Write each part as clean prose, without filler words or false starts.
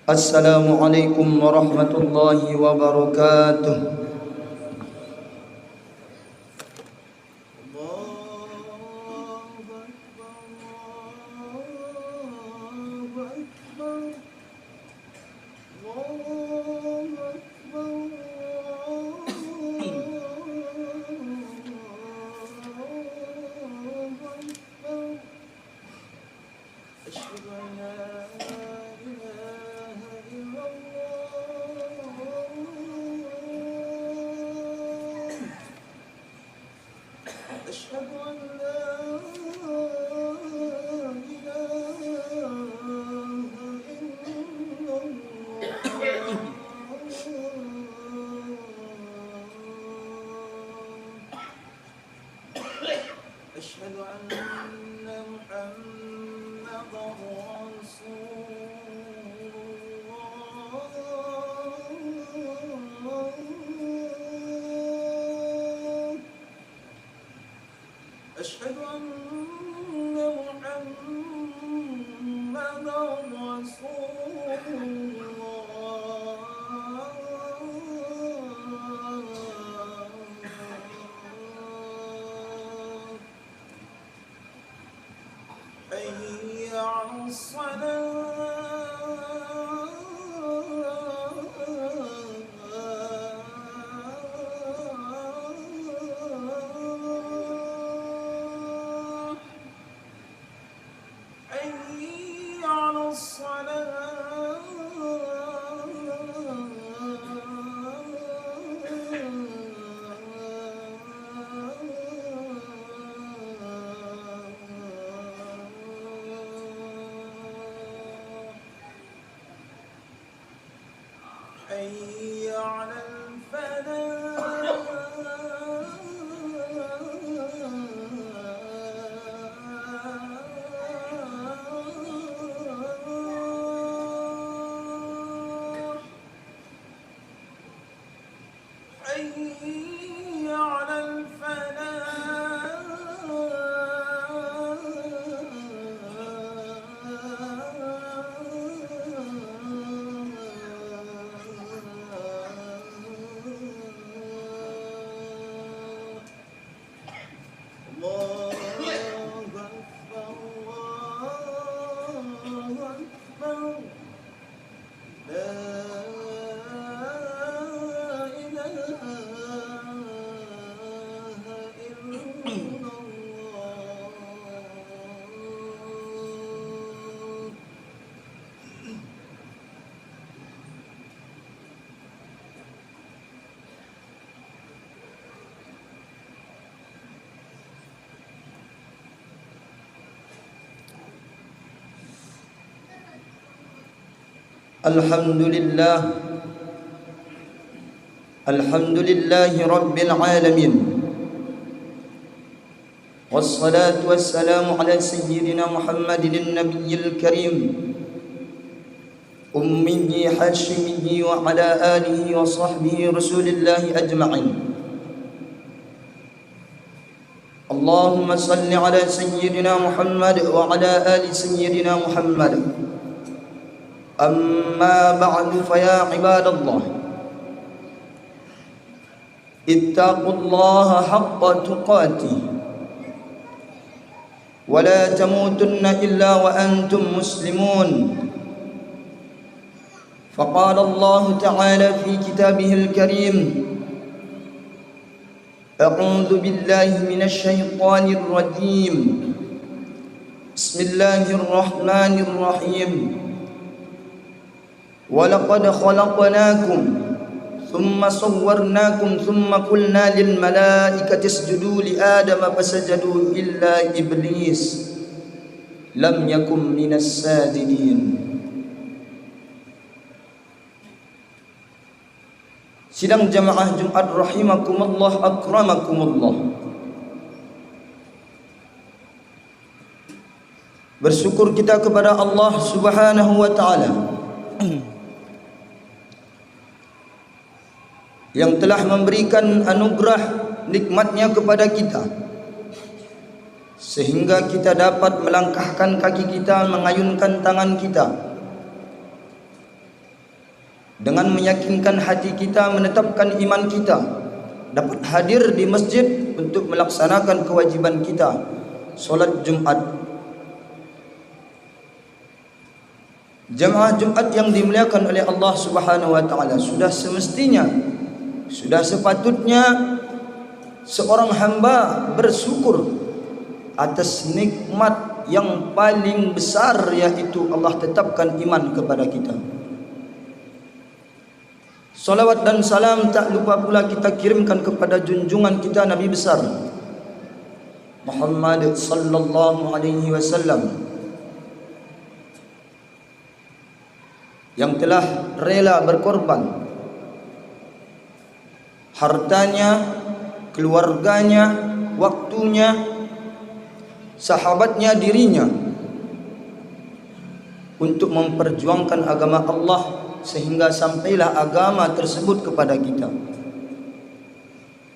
Assalamualaikum warahmatullahi wabarakatuh. Alhamdulillah, alhamdulillahi rabbil alamin. Wassalatu wassalamu ala sayyidina Muhammadin nabiyil karim, ummiyi hashimiyi wa ala alihi wa sahbihi rasulillahi ajma'in. Allahumma salli ala sayyidina Muhammad wa ala ali sayyidina Muhammad. أما بعد فيا عباد الله اتقوا الله حق تقاته ولا تموتن إلا وأنتم مسلمون. فقال الله تعالى في كتابه الكريم: أعوذ بالله من الشيطان الرجيم، بسم الله الرحمن الرحيم. وَلَقَدْ خَلَقْنَاكُمْ ثُمَّ صَوَّرْنَاكُمْ ثُمَّ قُلْنَا لِلْمَلَائِكَةِ اسْجُدُوا لِآدَمَ فَسَجَدُوا إِلَّا إِبْلِيسَ لَمْ يَكُنْ مِنَ السَّاجِدِينَ. Sidang jamaah Jumat rahimakumullah, akramakumullah. Bersyukur kita kepada Allah Subhanahu wa taala yang telah memberikan anugerah nikmatnya kepada kita sehingga kita dapat melangkahkan kaki kita, mengayunkan tangan kita, dengan meyakinkan hati kita, menetapkan iman kita, dapat hadir di masjid untuk melaksanakan kewajiban kita, solat Jumat. Jemaah Jumat yang dimuliakan oleh Allah Subhanahu wa taala, sudah semestinya, sudah sepatutnya seorang hamba bersyukur atas nikmat yang paling besar, yaitu Allah tetapkan iman kepada kita. Salawat dan salam tak lupa pula kita kirimkan kepada junjungan kita Nabi besar Muhammad sallallahu alaihi wasallam, yang telah rela berkorban hartanya, keluarganya, waktunya, sahabatnya, dirinya untuk memperjuangkan agama Allah sehingga sampailah agama tersebut kepada kita.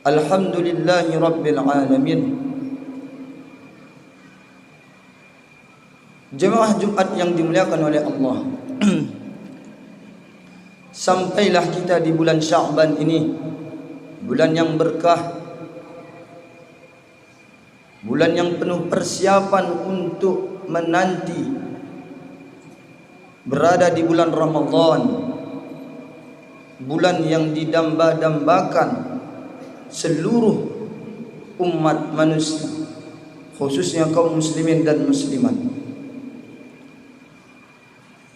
Alhamdulillahi Rabbil Alamin. Jemaah Jumat yang dimuliakan oleh Allah, sampailah kita di bulan Sya'ban ini, bulan yang berkah, bulan yang penuh persiapan untuk menanti berada di bulan Ramadan, bulan yang didamba-dambakan seluruh umat manusia, khususnya kaum muslimin dan muslimat,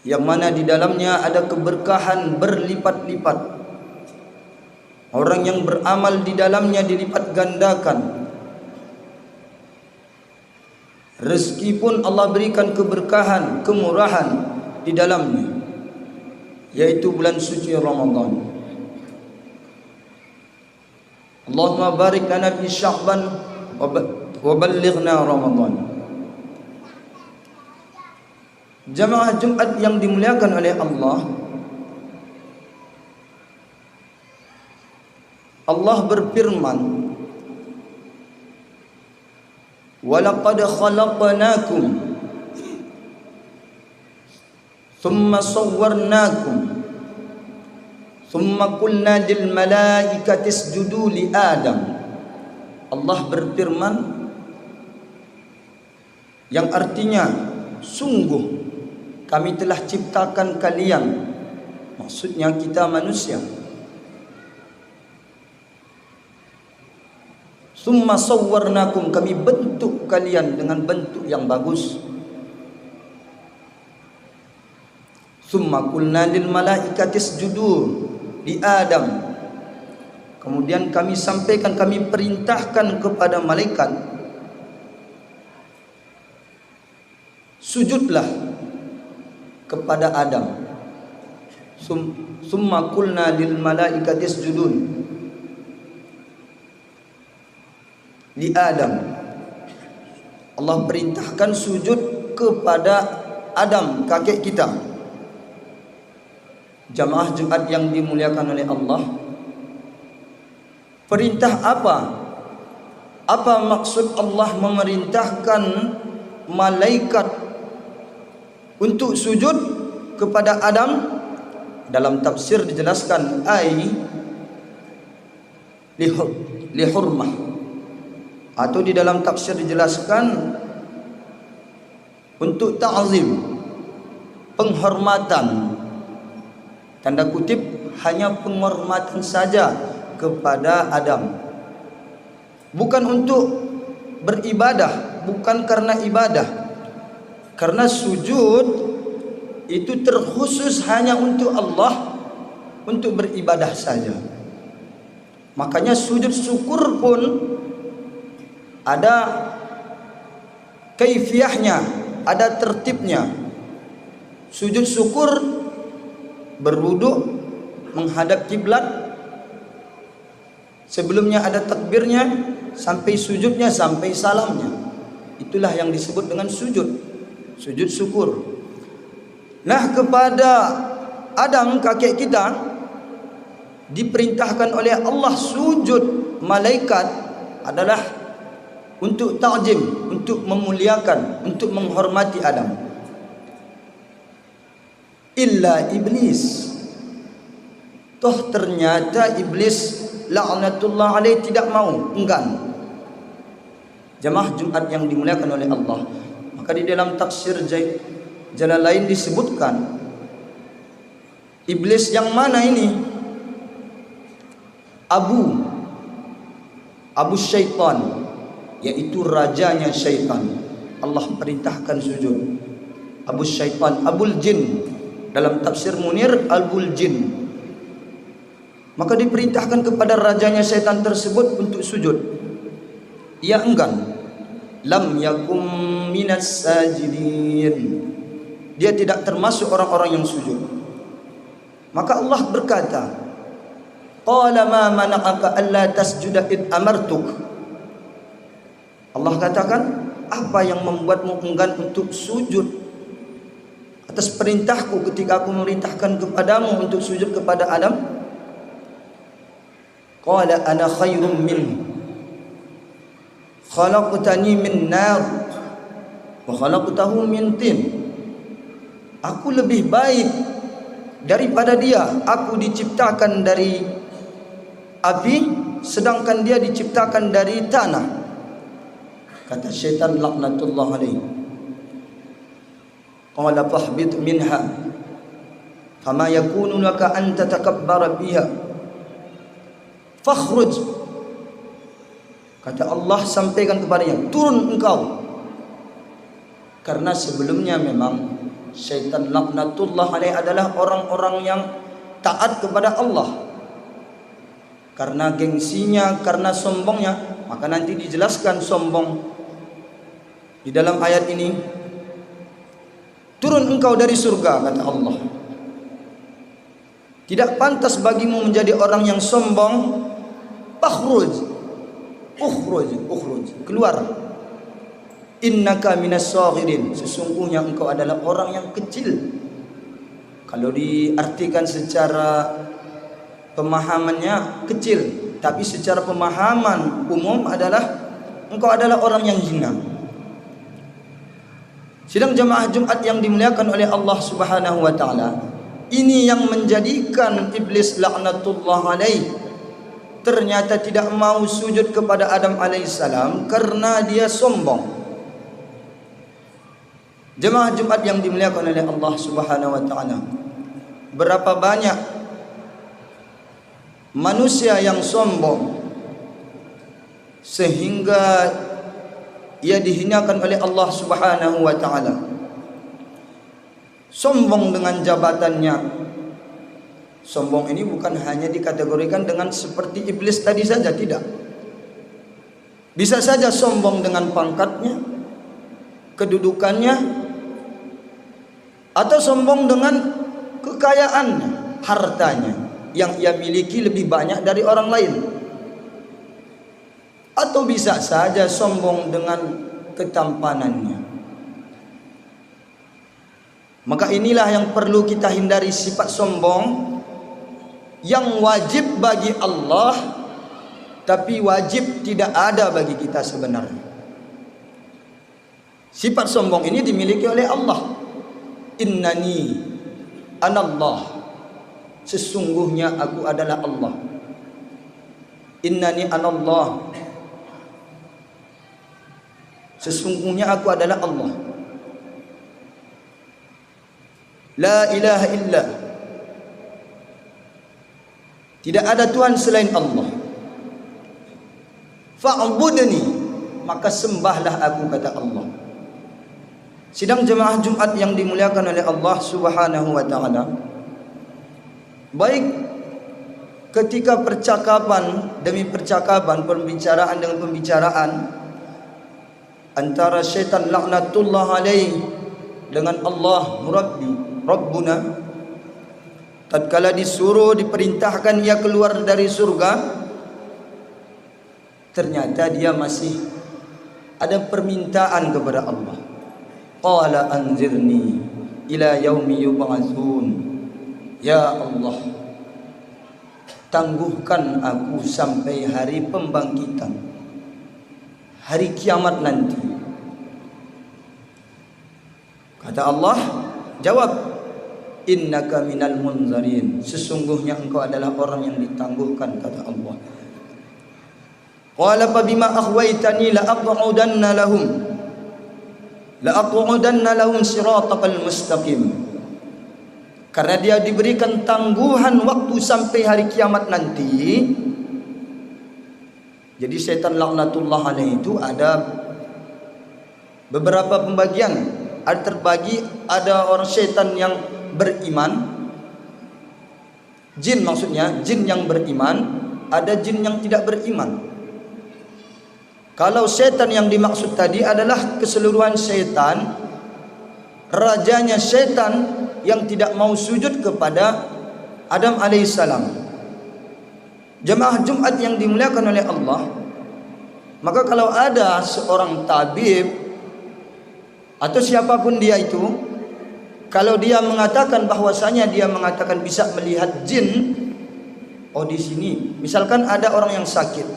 yang mana di dalamnya ada keberkahan berlipat-lipat. Orang yang beramal di dalamnya dilipat gandakan. Rezeki pun Allah berikan keberkahan, kemurahan di dalamnya, yaitu bulan suci Ramadan. Allahumma barik lana fi Sya'ban wa ballighna Ramadan. Jamaah Jumat yang dimuliakan oleh Allah, Allah berfirman, "Walaqad khalaqnakum thumma sawwarnakum thumma qulna lil malaikati isjudu li Adam." Allah berfirman yang artinya, sungguh kami telah ciptakan kalian, maksudnya kita manusia. Summa sawwarnakum, kami bentuk kalian dengan bentuk yang bagus. Summa qulna lil malaikati isjudu li Adam. Kemudian kami sampaikan, kami perintahkan kepada malaikat, sujudlah kepada Adam. Summa qulna lil malaikati isjudun li Adam. Allah perintahkan sujud kepada Adam, kakek kita. Jamaah Jumat yang dimuliakan oleh Allah, perintah apa? Apa maksud Allah memerintahkan malaikat untuk sujud kepada Adam? Dalam tafsir dijelaskan, li hurmah, atau di dalam tafsir dijelaskan untuk ta'zim, penghormatan, tanda kutip, hanya penghormatan saja kepada Adam, bukan untuk beribadah, bukan karena ibadah. Karena sujud itu terkhusus hanya untuk Allah, untuk beribadah saja. Makanya sujud syukur pun ada kaifiahnya, ada tertibnya. Sujud syukur berwuduk, menghadap kiblat, sebelumnya ada takbirnya, sampai sujudnya, sampai salamnya. Itulah yang disebut dengan sujud. Sujud syukur. Nah, kepada Adam kakek kita diperintahkan oleh Allah sujud. Malaikat adalah untuk ta'zim, untuk memuliakan, untuk menghormati Adam. Illa iblis. Toh ternyata iblis laknatullah alaih tidak mau, enggan. Jemaah Jumat yang dimuliakan oleh Allah, maka di dalam tafsir Jalalain disebutkan iblis yang mana ini? Abu Syaitan, yaitu rajanya syaitan. Allah perintahkan sujud. Abu Syaitan, Abul Jin, dalam tafsir Munir Abul Jin. Maka diperintahkan kepada rajanya syaitan tersebut untuk sujud. Ia enggan. Lam yakum minas sajidin. Dia tidak termasuk orang-orang yang sujud. Maka Allah berkata, qala ma mana'aka alla tasjuda id amartuk. Allah katakan, apa yang membuatmu enggan untuk sujud atas perintahku ketika aku memerintahkan kepadamu untuk sujud kepada Adam? Qala ana khairum min khalaqtani min nar wa khalaqtahu min tin. Aku lebih baik daripada dia. Aku diciptakan dari api, sedangkan dia diciptakan dari tanah. Kata syaitan laknatullah alaih. Qala fahbit minha fama yakunu laka an tatakabbara biha fakhruj. Kata Allah sampaikan kepadanya, turun engkau. Karena sebelumnya memang syaitan laknatullah alaih adalah orang-orang yang taat kepada Allah. Karena gengsinya, karena sombongnya, maka nanti dijelaskan sombong di dalam ayat ini. Turun engkau dari surga, kata Allah. Tidak pantas bagimu menjadi orang yang sombong. Fakhruj, ukhruj, keluar. Innaka minas saghirin. Sesungguhnya engkau adalah orang yang kecil. Kalau diartikan secara pemahamannya kecil, tapi secara pemahaman umum adalah engkau adalah orang yang hina. Sidang jemaah Jumat yang dimuliakan oleh Allah Subhanahu wa taala, ini yang menjadikan iblis laknatullah alaih ternyata tidak mau sujud kepada Adam alaihissalam karena dia sombong. Jemaah Jumat yang dimuliakan oleh Allah Subhanahu wa taala, berapa banyak manusia yang sombong sehingga ia dihinakan oleh Allah Subhanahu wa taala. Sombong dengan jabatannya. Sombong ini bukan hanya dikategorikan dengan seperti iblis tadi saja, tidak. Bisa saja sombong dengan pangkatnya, kedudukannya, atau sombong dengan kekayaannya, hartanya yang ia miliki lebih banyak dari orang lain. Atau bisa saja sombong dengan ketampanannya. Maka inilah yang perlu kita hindari, sifat sombong yang wajib bagi Allah tapi wajib tidak ada bagi kita sebenarnya. Sifat sombong ini dimiliki oleh Allah. Innani anallah. Sesungguhnya aku adalah Allah. Innani anallah. Sesungguhnya aku adalah Allah. La ilaha illa. Tidak ada Tuhan selain Allah. Fa'budni, maka sembahlah aku, kata Allah. Sidang jemaah Jumat yang dimuliakan oleh Allah Subhanahu wa taala, baik ketika percakapan demi percakapan, pembicaraan dengan pembicaraan antara syaitan laknatullah alaih dengan Allah Rabbuna, tatkala disuruh, diperintahkan ia keluar dari surga, ternyata dia masih ada permintaan kepada Allah. qala anzirni ila yaumi yub'atsun. Ya Allah, tangguhkan aku sampai hari pembangkitan, hari kiamat nanti. Kata Allah, jawab, innaka minal munzarin, sesungguhnya engkau adalah orang yang ditangguhkan, kata Allah. Qala fa bima akhwaytani la aqudanna lahum siratal mustaqim. Karena dia diberikan tangguhan waktu sampai hari kiamat nanti. Jadi setan laknatullah alaihi itu ada beberapa pembagian. Ada terbagi, ada orang setan yang beriman, jin maksudnya, jin yang beriman, ada jin yang tidak beriman. Kalau setan yang dimaksud tadi adalah keseluruhan setan, rajanya setan yang tidak mau sujud kepada Adam alaihissalam. Jemaah Jumat yang dimuliakan oleh Allah, maka kalau ada seorang tabib atau siapapun dia itu, kalau dia mengatakan bahwasanya dia mengatakan bisa melihat jin, oh di sini misalkan ada orang yang sakit,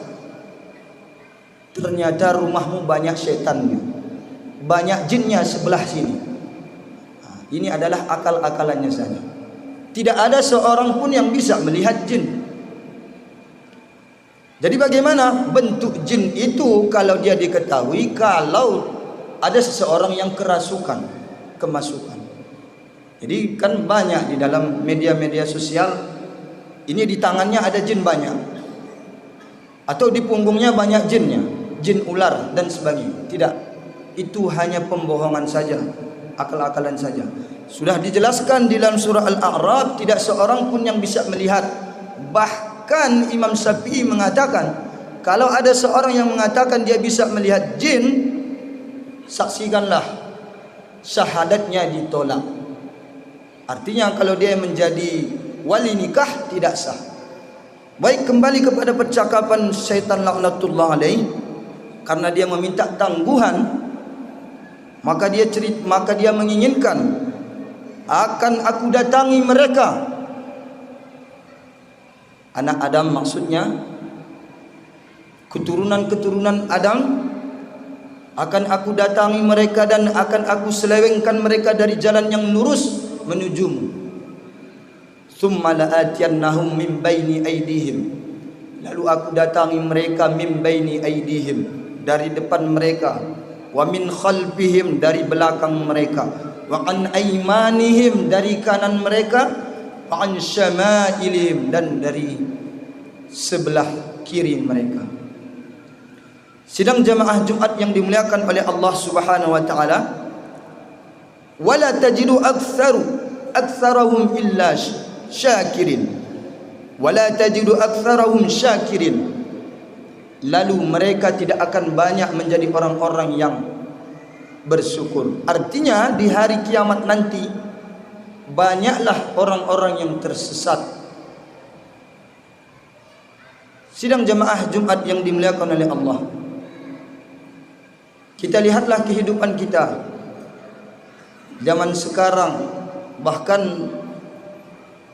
ternyata rumahmu banyak setannya, banyak jinnya sebelah sini. Nah, ini adalah akal-akalannya saja. Tidak ada seorang pun yang bisa melihat jin. Jadi bagaimana bentuk jin itu kalau dia diketahui, kalau ada seseorang yang kemasukan. Jadi kan banyak di dalam media-media sosial, ini di tangannya ada jin banyak, atau di punggungnya banyak jinnya, jin ular dan sebagainya. Tidak, itu hanya pembohongan saja, akal-akalan saja. Sudah dijelaskan di dalam surah Al-A'raf, tidak seorang pun yang bisa melihat. Bahkan Imam Syafi'i mengatakan, kalau ada seorang yang mengatakan dia bisa melihat jin, saksikanlah syahadatnya ditolak. Artinya kalau dia menjadi wali nikah tidak sah. Baik, kembali kepada percakapan syaitan laknatullah alaih, karena dia meminta tangguhan, maka dia menginginkan, akan aku datangi mereka, anak Adam maksudnya, keturunan Adam, akan aku datangi mereka dan akan aku selewengkan mereka dari jalan yang lurus menujumu. Tsumma la'atiyannahum min baini aydihim, lalu aku datangi mereka min baini aydihim, dari depan mereka, wa min khalfihim, dari belakang mereka, wa an aymanihim, dari kanan mereka, wa an syama'ilihim, dan dari sebelah kiri mereka. Sidang jamaah Jumat yang dimuliakan oleh Allah Subhanahu wa taala, wala tajidu aktsarahum illa syakirin, wala tajidu aktsarahum syakirin, lalu mereka tidak akan banyak menjadi orang-orang yang bersyukur. Artinya di hari kiamat nanti banyaklah orang-orang yang tersesat. Sidang jamaah Jumat yang dimuliakan oleh Allah, kita lihatlah kehidupan kita zaman sekarang, bahkan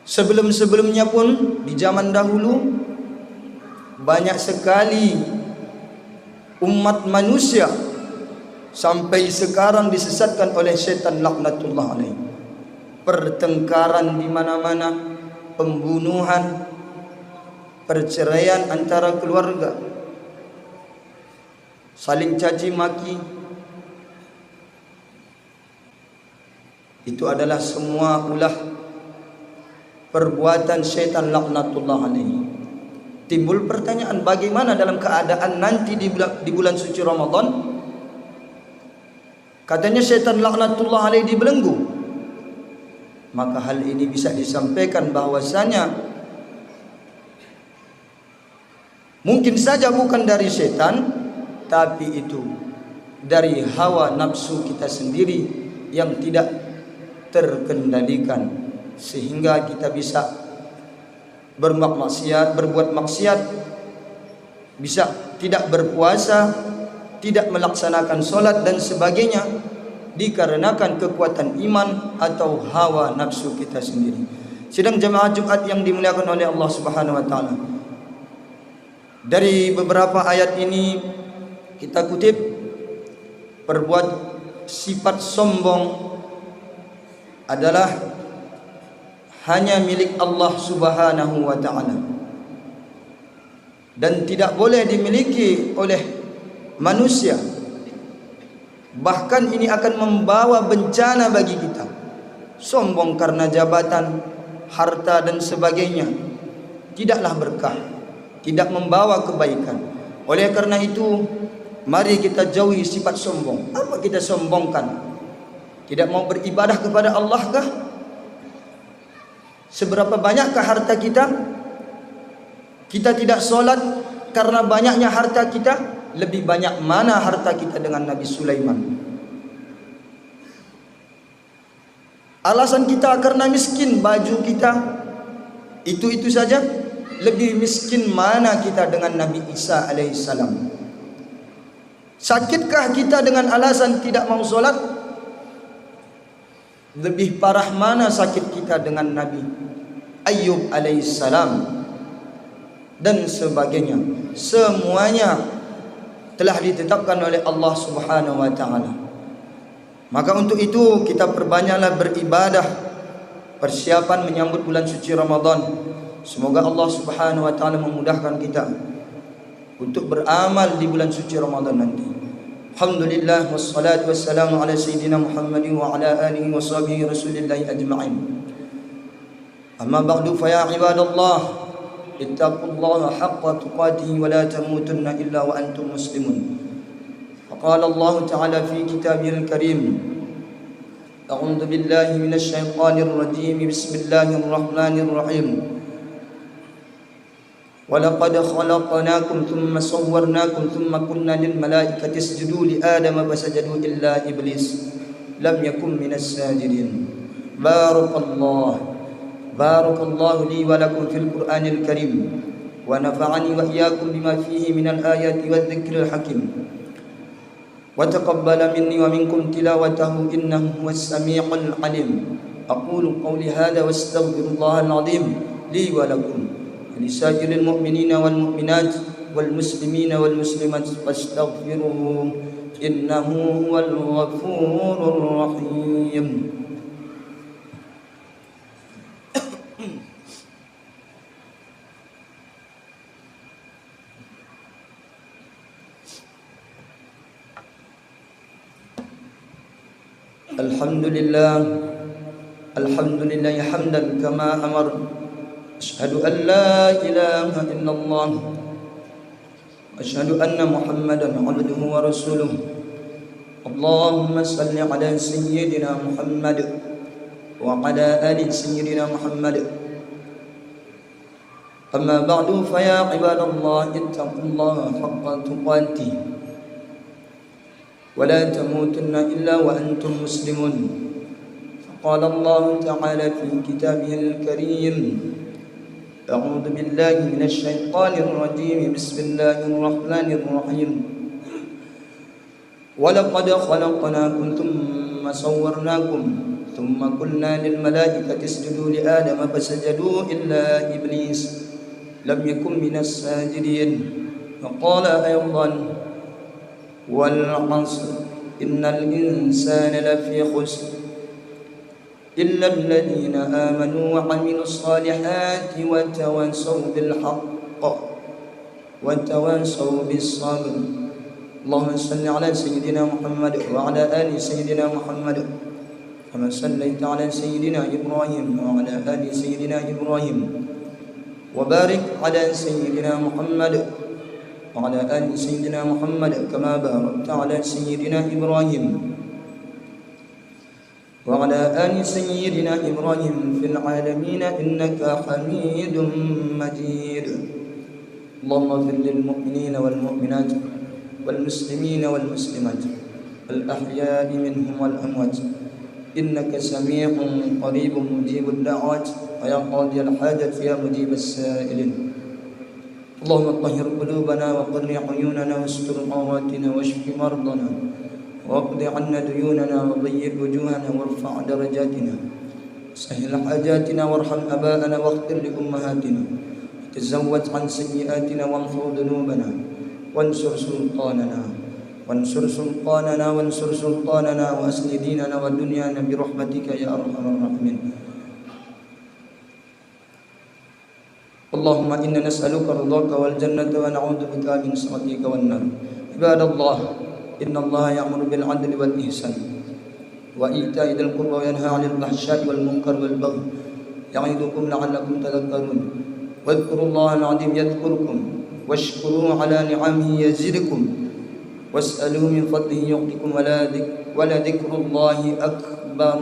sebelum-sebelumnya pun, di zaman dahulu banyak sekali umat manusia sampai sekarang disesatkan oleh syaitan laknatullah alaih. Pertengkaran di mana-mana, pembunuhan, perceraian antara keluarga, saling caci maki, itu adalah semua ulah perbuatan syaitan laknatullah alaihi. Timbul pertanyaan, bagaimana dalam keadaan nanti di bulan suci Ramadan? Katanya syaitan laknatullah alaihi dibelenggu. Maka hal ini bisa disampaikan bahwasanya mungkin saja bukan dari syaitan, tapi itu dari hawa nafsu kita sendiri yang tidak terkendalikan, sehingga kita bisa berbuat maksiat, bisa tidak berpuasa, tidak melaksanakan solat dan sebagainya, dikarenakan kekuatan iman atau hawa nafsu kita sendiri. Sidang jemaah Jumat yang dimuliakan oleh Allah Subhanahu wa taala. Dari beberapa ayat ini kita kutip, perbuat sifat sombong adalah hanya milik Allah Subhanahu wa taala dan tidak boleh dimiliki oleh manusia. Bahkan ini akan membawa bencana bagi kita. Sombong karena jabatan, harta dan sebagainya tidaklah berkah, tidak membawa kebaikan. Oleh karena itu, mari kita jauhi sifat sombong. Apa kita sombongkan? Tidak mau beribadah kepada Allah kah? Seberapa banyakkah harta kita? Kita tidak solat karena banyaknya harta kita. Lebih banyak mana harta kita dengan Nabi Sulaiman? Alasan kita karena miskin, baju kita itu saja. Lebih miskin mana kita dengan Nabi Isa alaihissalam? Sakitkah kita dengan alasan tidak mau solat? Lebih parah mana sakit kita dengan Nabi Ayyub alaihissalam dan sebagainya. Semuanya telah ditetapkan oleh Allah Subhanahu wa taala. Maka untuk itu kita perbanyaklah beribadah, persiapan menyambut bulan suci Ramadan. Semoga Allah Subhanahu wa taala memudahkan kita untuk beramal di bulan suci Ramadan nanti. Alhamdulillah wassalatu wassalamu ala sayyidina Muhammadin wa ala alihi wa sahbihi rasulillahi ajma'in. Amma ba'du fa ya ibadallah, ittaqullaha haqqa tuqatih wa la tamutunna illa wa antum muslimun. Faqala Allah Ta'ala fi kitabihil karim, a'udzu billahi minasy syaithanir rajim, bismillahir rahim. Wa laqad khalaqnakum thumma sawwarnakum thumma qulna lil malaikati isjudu li adama fasajadu illa iblis lam yakun minas sajidin. Barakallahu li wa lakum fil Qur'anil Karim wa nafa'ani wa iyyakum bima fihi minal ayati wadh-dhikril hakim wa taqabbala minni wa minkum tilawatahu innahu huwas samii'ul 'aliim. Aqulu qawli hadha wastaghfirullahal 'azim li wa lakum wa lisa'iril mu'minina wal mu'minat wal muslimina wal muslimat fastaghfiruhu innahu huwal ghafurur rahim. Alhamdulillah hamdan kama amar. Asyhadu an la ilaha illallah wa asyhadu anna Muhammadan abduhu wa rasuluh. Allahumma salli ala sayyidina Muhammad wa ala ali sayyidina Muhammad. Amma ba'du fa ya ibadallah, ittaqullaha haqqa tuqatih wa la tamutunna illa wa antum muslimun. قال الله تعالى في كتابه الكريم أعوذ بالله من الشيطان الرجيم بسم الله الرحمن الرحيم ولقد خلقناكم ثم صورناكم ثم قلنا للملائكة اسجدوا لآدم فسجدوا إلا إبليس لم يكن من الساجدين. وقال أيضا والعصر إن الإنسان لفي خسر إلا الذين آمنوا وعملوا الصالحات وتواصوا بالحق وتواصوا بالصبر. اللهم صل على سيدنا محمد وعلى آل سيدنا محمد كما صليت على سيدنا إبراهيم وعلى آل سيدنا إبراهيم وبارك على سيدنا محمد وعلى آل سيدنا محمد كما باركت على سيدنا إبراهيم وعلى آل سيدنا إبراهيم في العالمين إنك حميد مجيد. اللهم اغفر للمؤمنين والمؤمنات والمسلمين والمسلمات الأحياء منهم والأموات إنك سميع قريب مجيب الدعوات ويا قاضي الحاجة يا مجيب السائلين. اللهم طهر قلوبنا وقر عيوننا واستر عوراتنا واشف مرضنا واقض عنا ديوننا وضيق وجوهنا وارفع درجاتنا سهل حاجاتنا وارحم آباءنا واغفر لأمهاتنا تزود عن سيئاتنا وامحو ذنوبنا وانصر سلطاننا وأصل ديننا ودنيانا برحمتك يا أرحم الراحمين. اللهم إنا نسألك رضاك والجنة ونعوذ بك من سخطك والنار. عباد الله، إن الله يأمر بالعدل والإحسان وإيتاء ذي القربى وينهى عن الفحشاء والمنكر والبغي يعظكم لعلكم تذكرون. واذكروا الله العظيم يذكركم واشكروه على نعمه يزدكم واسألوه من فضله يعطكم ولذكر الله أكبر.